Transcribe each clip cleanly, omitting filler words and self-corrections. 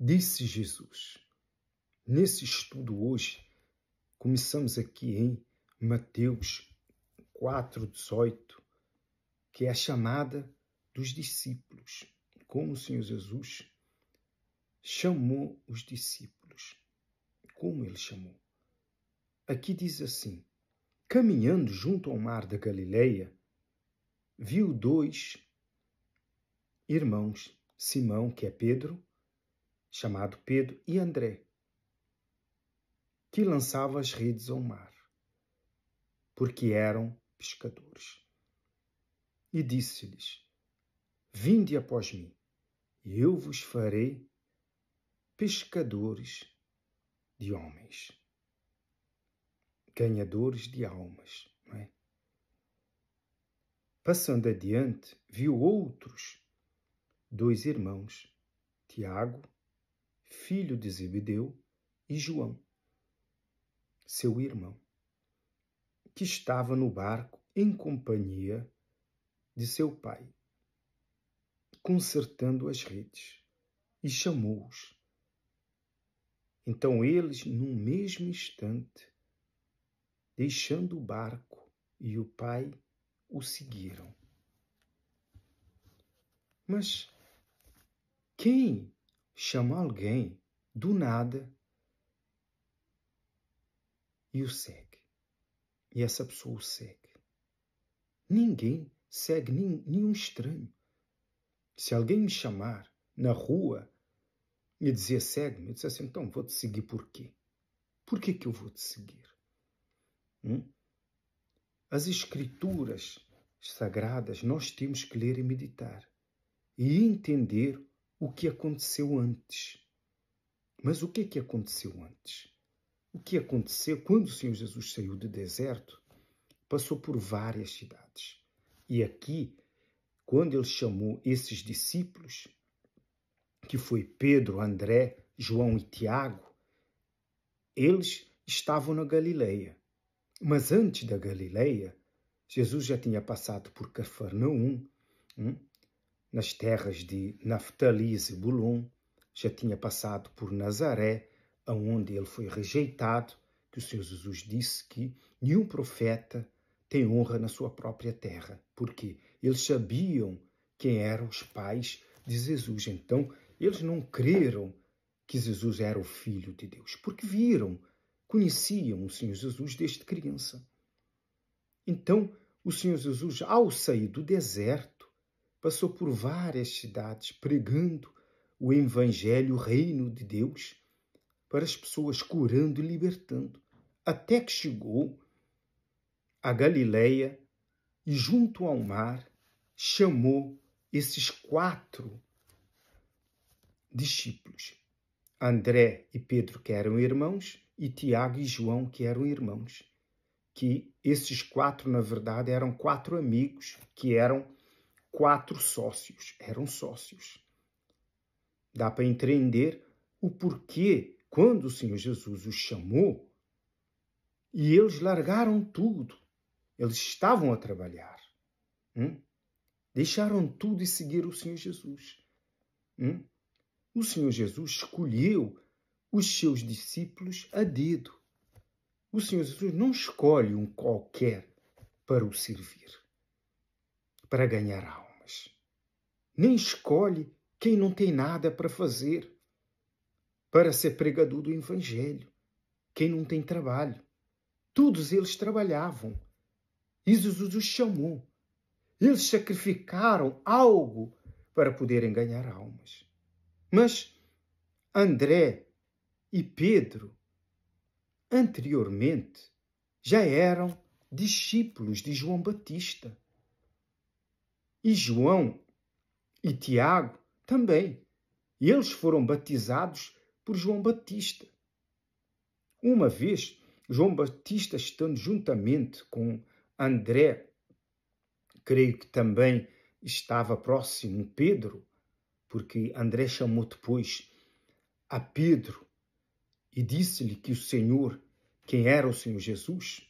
Disse Jesus. Nesse estudo hoje, começamos aqui em Mateus 4:18, que é a chamada dos discípulos. Como o Senhor Jesus chamou os discípulos. Como ele chamou? Aqui diz assim: caminhando junto ao mar da Galileia, viu dois irmãos, Simão, que é Pedro, chamado Pedro, e André, que lançavam as redes ao mar, porque eram pescadores. E disse-lhes: vinde após mim, e eu vos farei pescadores de homens, ganhadores de almas, não é? Passando adiante, viu outros dois irmãos, Tiago, filho de Zebedeu, e João, seu irmão, que estava no barco em companhia de seu pai, consertando as redes, e chamou-os. Então eles, num mesmo instante, deixando o barco e o pai, o seguiram. Mas quem chama alguém do nada e o segue? E essa pessoa o segue. Ninguém segue nenhum estranho. Se alguém me chamar na rua e dizer segue-me, eu disser assim, então vou-te seguir por quê? Por que eu vou-te seguir? As escrituras sagradas nós temos que ler e meditar e entender o que aconteceu antes. Mas o que aconteceu antes? O que aconteceu quando o Senhor Jesus saiu do deserto? Passou por várias cidades. E aqui, quando ele chamou esses discípulos, que foi Pedro, André, João e Tiago, eles estavam na Galileia. Mas antes da Galileia, Jesus já tinha passado por Cafarnaum, nas terras de Naftali e Zebulon, já tinha passado por Nazaré, onde ele foi rejeitado, que o Senhor Jesus disse que nenhum profeta tem honra na sua própria terra, porque eles sabiam quem eram os pais de Jesus. Então, eles não creram que Jesus era o Filho de Deus, porque conheciam o Senhor Jesus desde criança. Então, o Senhor Jesus, ao sair do deserto, passou por várias cidades pregando o Evangelho, o reino de Deus, para as pessoas, curando e libertando, até que chegou a Galileia e, junto ao mar, chamou esses 4 discípulos. André e Pedro, que eram irmãos, e Tiago e João, que eram irmãos. Que esses 4, na verdade, eram 4 amigos, que eram 4 sócios. Eram sócios. Dá para entender o porquê, quando o Senhor Jesus os chamou, e eles largaram tudo. Eles estavam a trabalhar. Deixaram tudo e seguiram o Senhor Jesus. O Senhor Jesus escolheu os seus discípulos a dedo. O Senhor Jesus não escolhe um qualquer para o servir, para ganhar almas. Nem escolhe quem não tem nada para fazer, para ser pregador do Evangelho, quem não tem trabalho. Todos eles trabalhavam. E Jesus os chamou. Eles sacrificaram algo para poderem ganhar almas. Mas André e Pedro, anteriormente, já eram discípulos de João Batista. E João e Tiago também. E eles foram batizados por João Batista. Uma vez, João Batista, estando juntamente com André, creio que também estava próximo Pedro, porque André chamou depois a Pedro e disse-lhe que o Senhor, quem era o Senhor Jesus,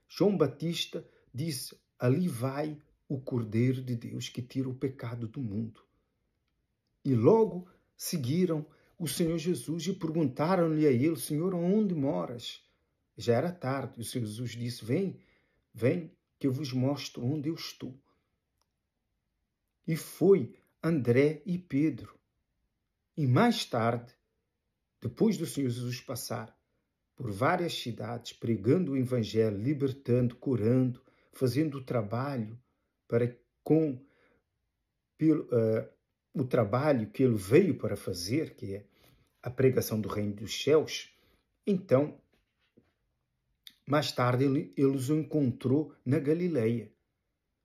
João Batista disse, ali vai o Cordeiro de Deus que tira o pecado do mundo. E logo seguiram o Senhor Jesus e perguntaram-lhe a ele: Senhor, onde moras? Já era tarde. O Senhor Jesus disse: vem, que eu vos mostro onde eu estou. E foi André e Pedro. E mais tarde, depois do Senhor Jesus passar por várias cidades, pregando o Evangelho, libertando, curando, fazendo o trabalho o trabalho que ele veio para fazer, que é a pregação do reino dos céus, então, mais tarde, ele os encontrou na Galileia.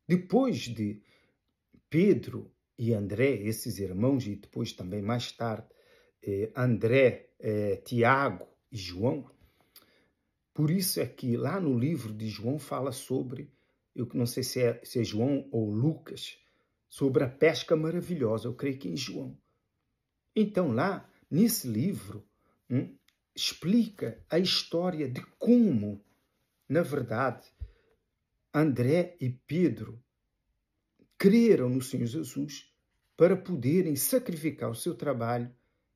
Depois de Pedro e André, esses irmãos, e depois também mais tarde, André, Tiago e João, por isso é que lá no livro de João fala sobre, eu não sei se é João ou Lucas, sobre a pesca maravilhosa, eu creio que é em João. Então lá, nesse livro, explica a história de como, na verdade, André e Pedro creram no Senhor Jesus para poderem sacrificar o seu trabalho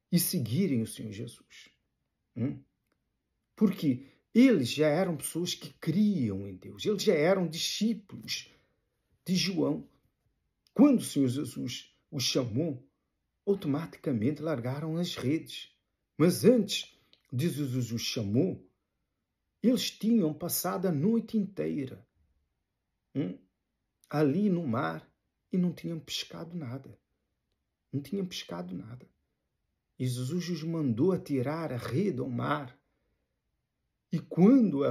e seguirem o Senhor Jesus. Porque eles já eram pessoas que criam em Deus, eles já eram discípulos de João. Quando o Senhor Jesus os chamou, automaticamente largaram as redes. Mas antes de Jesus os chamou, eles tinham passado a noite inteira ali no mar e não tinham pescado nada. Não tinham pescado nada. E Jesus os mandou atirar a rede ao mar. E quando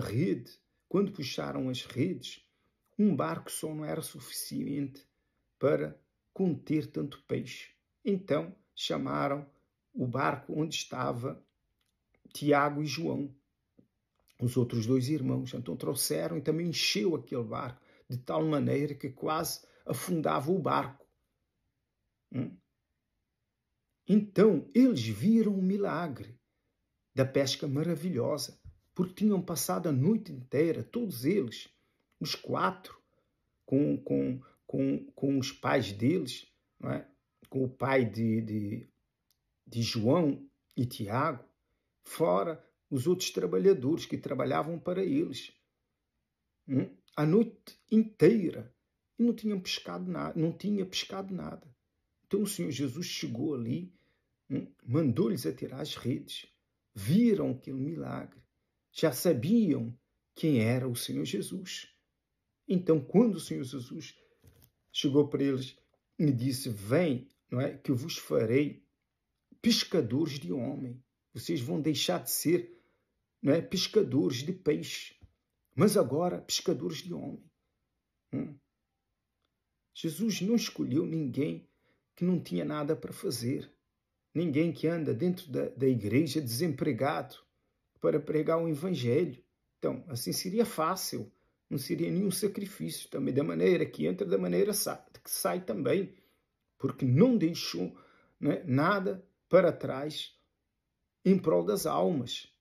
puxaram as redes, um barco só não era suficiente para conter tanto peixe. Então chamaram o barco onde estava Tiago e João, os outros dois irmãos. Então trouxeram e também encheu aquele barco, de tal maneira que quase afundava o barco. Então eles viram o milagre da pesca maravilhosa, porque tinham passado a noite inteira, todos eles, os quatro, com os pais deles, não é? Com o pai de João e Tiago, fora os outros trabalhadores que trabalhavam para eles. A noite inteira. E não tinham pescado nada, não tinha pescado nada. Então o Senhor Jesus chegou ali, mandou-lhes atirar as redes, viram aquele milagre, já sabiam quem era o Senhor Jesus. Então, quando o Senhor Jesus chegou para eles e disse: vem, não é, que eu vos farei pescadores de homem. Vocês vão deixar de ser, não é, pescadores de peixe, mas agora pescadores de homem. Jesus não escolheu ninguém que não tinha nada para fazer, ninguém que anda dentro da igreja desempregado para pregar o evangelho. Então, assim seria fácil, não seria nenhum sacrifício. Também da maneira que entra, da maneira que sai também, porque não deixou, não é, nada para trás em prol das almas.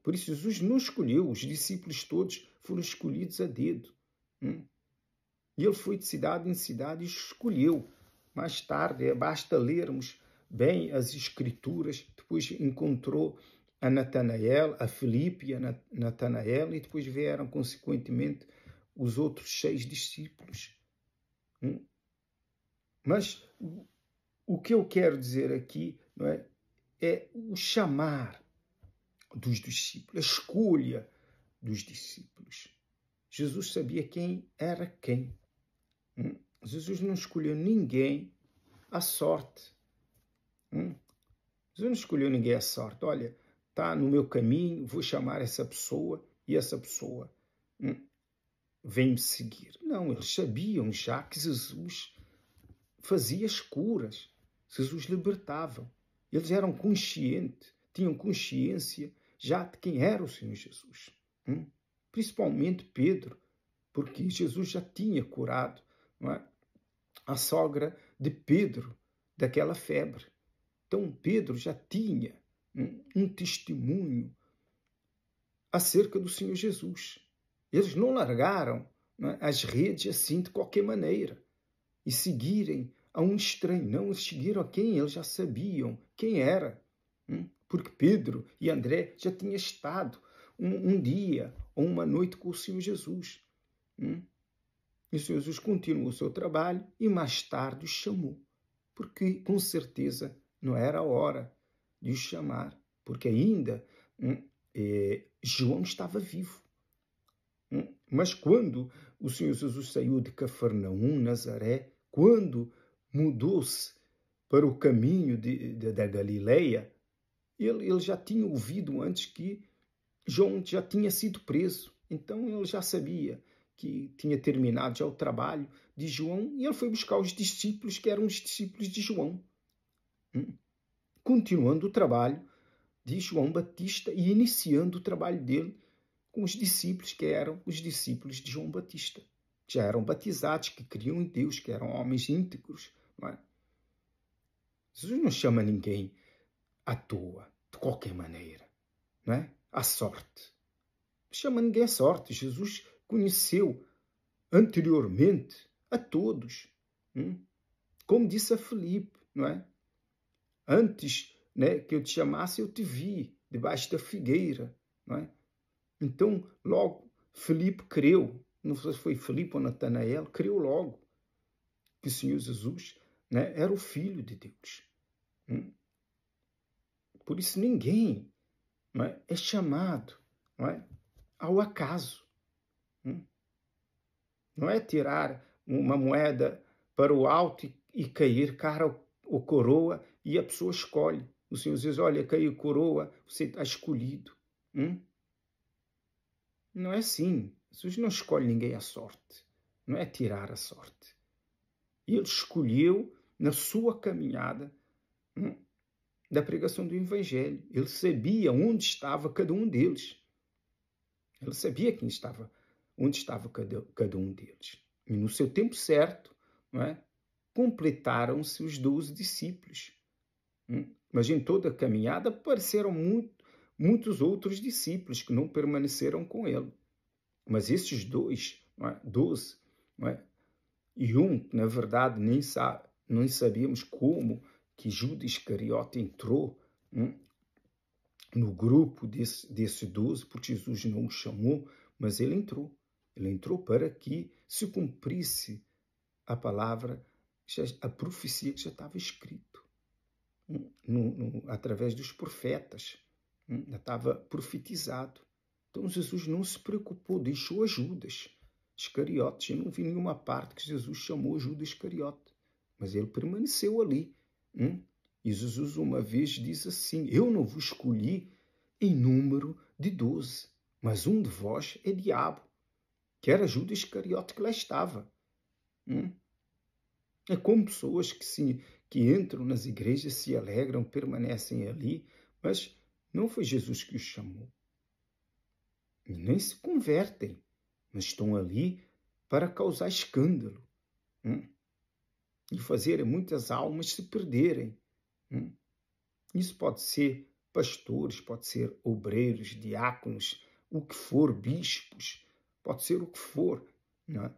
Por isso Jesus não escolheu, os discípulos todos foram escolhidos a dedo. E ele foi de cidade em cidade e escolheu. Mais tarde, basta lermos bem as Escrituras, depois encontrou a Natanael, a Filipe e a Natanael, e depois vieram, consequentemente, os outros 6 discípulos. Mas o que eu quero dizer aqui, não é, é o chamar dos discípulos, a escolha dos discípulos. Jesus sabia quem era quem. Jesus não escolheu ninguém à sorte. Jesus não escolheu ninguém à sorte. Olha, está no meu caminho, vou chamar essa pessoa e essa pessoa vem-me seguir. Não, eles sabiam já que Jesus fazia as curas, Jesus libertava. Eles eram conscientes, tinham consciência já de quem era o Senhor Jesus. Principalmente Pedro, porque Jesus já tinha curado, não é, a sogra de Pedro daquela febre. Então Pedro já tinha um testemunho acerca do Senhor Jesus. Eles não largaram, não é, as redes assim de qualquer maneira e seguirem a um estranho. Não, eles seguiram a quem eles já sabiam quem era. Porque Pedro e André já tinham estado um dia ou uma noite com o Senhor Jesus. E o Senhor Jesus continuou o seu trabalho e mais tarde os chamou. Porque, com certeza, não era a hora de os chamar. Porque ainda João estava vivo. Mas quando o Senhor Jesus saiu de Cafarnaum, Nazaré, quando mudou-se para o caminho da Galileia, ele já tinha ouvido antes que João já tinha sido preso. Então ele já sabia que tinha terminado já o trabalho de João e ele foi buscar os discípulos que eram os discípulos de João. Continuando o trabalho de João Batista e iniciando o trabalho dele com os discípulos que eram os discípulos de João Batista. Que já eram batizados, que criam em Deus, que eram homens íntegros. Não é? Jesus não chama ninguém à toa, de qualquer maneira. Não é? À sorte. Não chama ninguém à sorte. Jesus conheceu anteriormente a todos. Como disse a Filipe, não é? Antes, né, que eu te chamasse, eu te vi debaixo da figueira. Não é? Então, logo, Filipe creu. Não sei se foi Filipe ou Natanael, creu logo que o Senhor Jesus, né, era o Filho de Deus. Por isso, ninguém, não é chamado, não é, ao acaso. Não é tirar uma moeda para o alto e cair cara ou coroa e a pessoa escolhe. O Senhor diz, olha, caiu coroa, você está escolhido. Não é assim. Jesus não escolhe ninguém à sorte. Não é tirar a sorte. Ele escolheu na sua caminhada da pregação do Evangelho. Ele sabia onde estava cada um deles. Ele sabia quem estava, onde estava cada um deles. E no seu tempo certo, não é? Completaram-se os 12 discípulos. Mas em toda a caminhada apareceram muitos outros discípulos que não permaneceram com ele. Mas esses 12, não é? E na verdade, nem sabíamos como que Judas Iscariote entrou no grupo desse 12, porque Jesus não o chamou, mas ele entrou. Ele entrou para que se cumprisse a palavra, a profecia que já estava escrito através dos profetas. Já estava profetizado. Então Jesus não se preocupou, deixou a Judas Iscariote. Eu não vi nenhuma parte que Jesus chamou Judas Iscariote, mas ele permaneceu ali. E Jesus uma vez diz assim, eu não vos escolhi em número de 12, mas um de vós é diabo, que era Judas Iscariote que lá estava. É como pessoas que entram nas igrejas, se alegram, permanecem ali, mas não foi Jesus que os chamou. E nem se convertem, mas estão ali para causar escândalo e fazerem muitas almas se perderem. Isso pode ser pastores, pode ser obreiros, diáconos, o que for, bispos, pode ser o que for. Não é?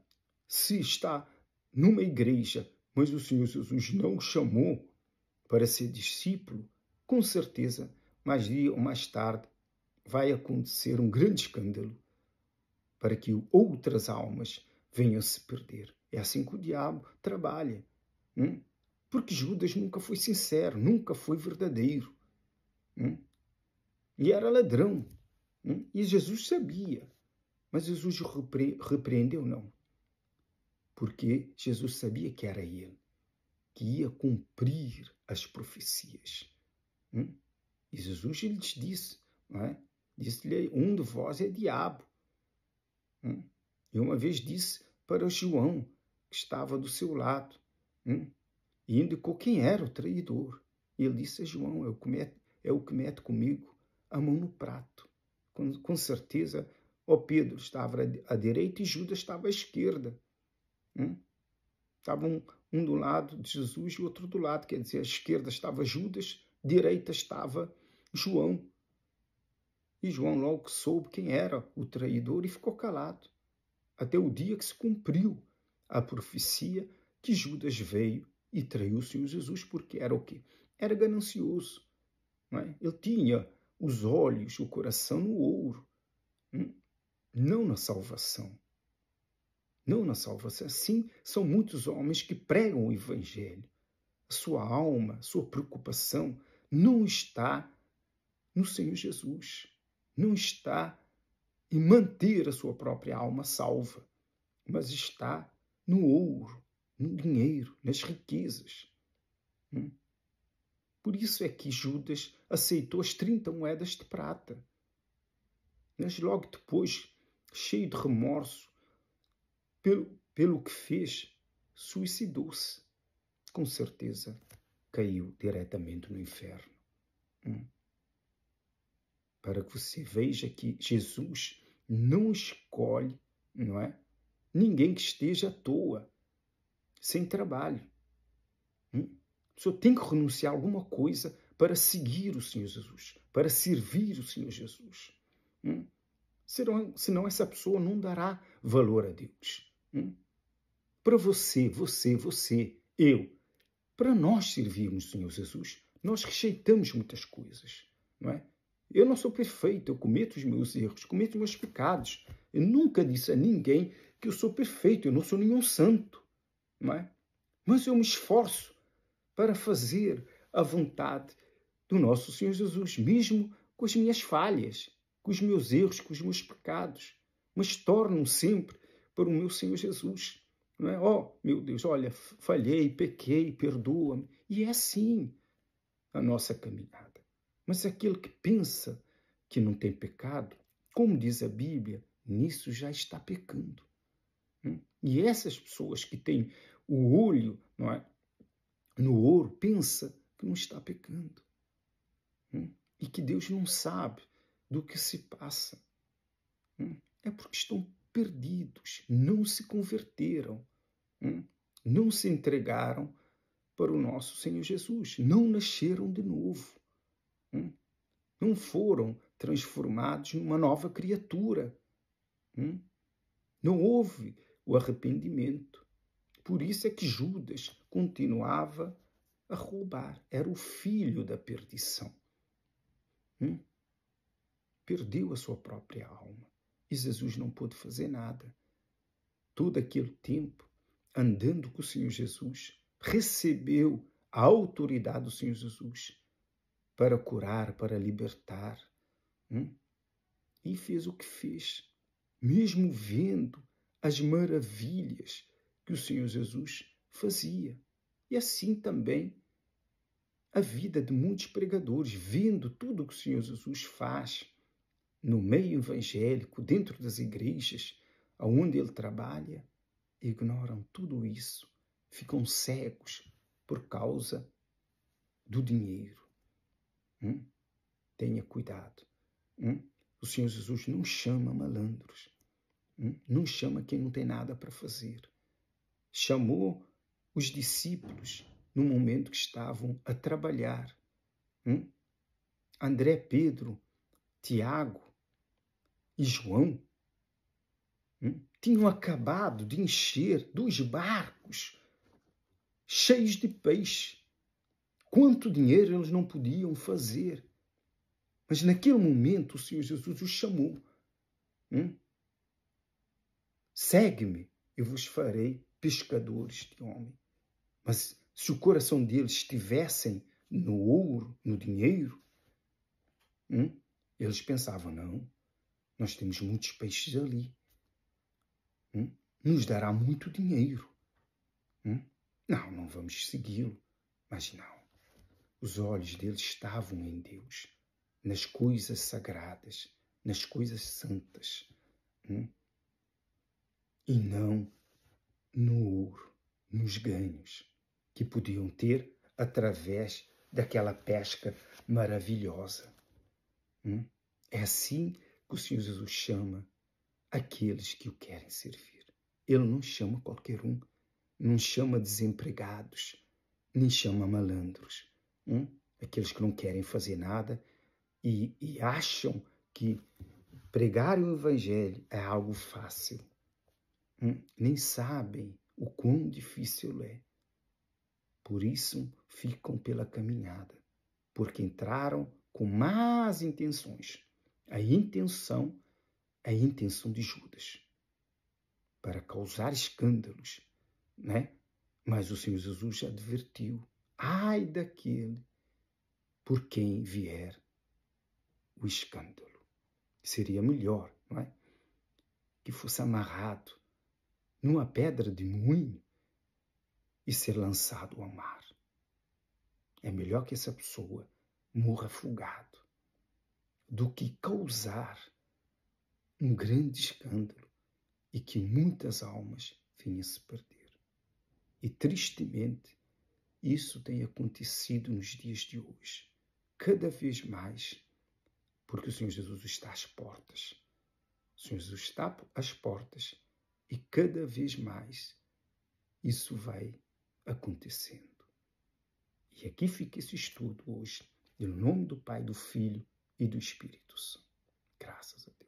Se está numa igreja, mas o Senhor Jesus não o chamou para ser discípulo, com certeza, mais dia ou mais tarde, vai acontecer um grande escândalo para que outras almas venham se perder. É assim que o diabo trabalha. Porque Judas nunca foi sincero, nunca foi verdadeiro. E era ladrão. E Jesus sabia. Mas Jesus o repreendeu, não. Porque Jesus sabia que era ele, que ia cumprir as profecias. E Jesus lhes disse, não é? Disse-lhe, um de vós é diabo. E uma vez disse para João, que estava do seu lado, e indicou quem era o traidor. E ele disse a João, é o que mete comigo a mão no prato. Com certeza, Pedro estava à direita e Judas estava à esquerda. Estava um do lado de Jesus e o outro do lado. Quer dizer, à esquerda estava Judas, à direita estava João. E João logo soube quem era o traidor e ficou calado. Até o dia que se cumpriu a profecia que Judas veio e traiu o Senhor Jesus porque era o quê? Era ganancioso. Não é? Ele tinha os olhos, o coração no ouro, não na salvação. Não na salvação. Assim, são muitos homens que pregam o Evangelho. A sua alma, a sua preocupação não está no Senhor Jesus. Não está em manter a sua própria alma salva, mas está no ouro, no dinheiro, nas riquezas. Por isso é que Judas aceitou as 30 moedas de prata. Mas logo depois, cheio de remorso pelo que fez, suicidou-se. Com certeza, caiu diretamente no inferno. Para que você veja que Jesus não escolhe, não é? Ninguém que esteja à toa, sem trabalho. A pessoa tem que renunciar a alguma coisa para seguir o Senhor Jesus, para servir o Senhor Jesus. Senão essa pessoa não dará valor a Deus. Para você, eu, para nós servirmos o Senhor Jesus, nós rejeitamos muitas coisas, não é? Eu não sou perfeito, eu cometo os meus erros, cometo os meus pecados. Eu nunca disse a ninguém que eu sou perfeito, eu não sou nenhum santo, não é? Mas eu me esforço para fazer a vontade do nosso Senhor Jesus, mesmo com as minhas falhas, com os meus erros, com os meus pecados, mas torno sempre para o meu Senhor Jesus. Não é? Oh, meu Deus, olha, falhei, pequei, perdoa-me. E é assim a nossa caminhada. Mas aquele que pensa que não tem pecado, como diz a Bíblia, nisso já está pecando. E essas pessoas que têm o olho, não é, no ouro, pensa que não está pecando. E que Deus não sabe do que se passa. É porque estão perdidos, não se converteram, não se entregaram para o nosso Senhor Jesus, não nasceram de novo, não foram transformados numa nova criatura, não houve o arrependimento. Por isso é que Judas continuava a roubar, era o filho da perdição. Perdeu a sua própria alma e Jesus não pôde fazer nada. Todo aquele tempo, andando com o Senhor Jesus, recebeu a autoridade do Senhor Jesus para curar, para libertar. E fez o que fez, mesmo vendo as maravilhas que o Senhor Jesus fazia. E assim também a vida de muitos pregadores, vendo tudo o que o Senhor Jesus faz no meio evangélico, dentro das igrejas, onde ele trabalha, ignoram tudo isso, ficam cegos por causa do dinheiro. Tenha cuidado. O Senhor Jesus não chama malandros, não chama quem não tem nada para fazer. Chamou os discípulos no momento que estavam a trabalhar. André, Pedro, Tiago e João tinham acabado de encher 2 barcos cheios de peixe. Quanto dinheiro eles não podiam fazer. Mas naquele momento o Senhor Jesus os chamou. Segue-me, eu vos farei pescadores de homem. Mas se o coração deles estivessem no ouro, no dinheiro, eles pensavam, não, nós temos muitos peixes ali. Nos dará muito dinheiro. Não vamos segui-lo. Mas não. Os olhos deles estavam em Deus, nas coisas sagradas, nas coisas santas. E não no ouro, nos ganhos que podiam ter através daquela pesca maravilhosa. É assim que o Senhor Jesus chama aqueles que o querem servir. Ele não chama qualquer um, não chama desempregados, nem chama malandros. Aqueles que não querem fazer nada e acham que pregar o Evangelho é algo fácil. Nem sabem o quão difícil é. Por isso ficam pela caminhada, porque entraram com más intenções. A intenção de Judas, para causar escândalos, né? Mas o Senhor Jesus já advertiu: ai daquele por quem vier o escândalo. Seria melhor, não é? Que fosse amarrado numa pedra de moinho e ser lançado ao mar. É melhor que essa pessoa morra afogado do que causar um grande escândalo e que muitas almas venham a se perder. E tristemente, isso tem acontecido nos dias de hoje, cada vez mais, porque o Senhor Jesus está às portas. O Senhor Jesus está às portas e cada vez mais isso vai acontecendo. E aqui fica esse estudo hoje, em nome do Pai, do Filho e do Espírito Santo. Graças a Deus.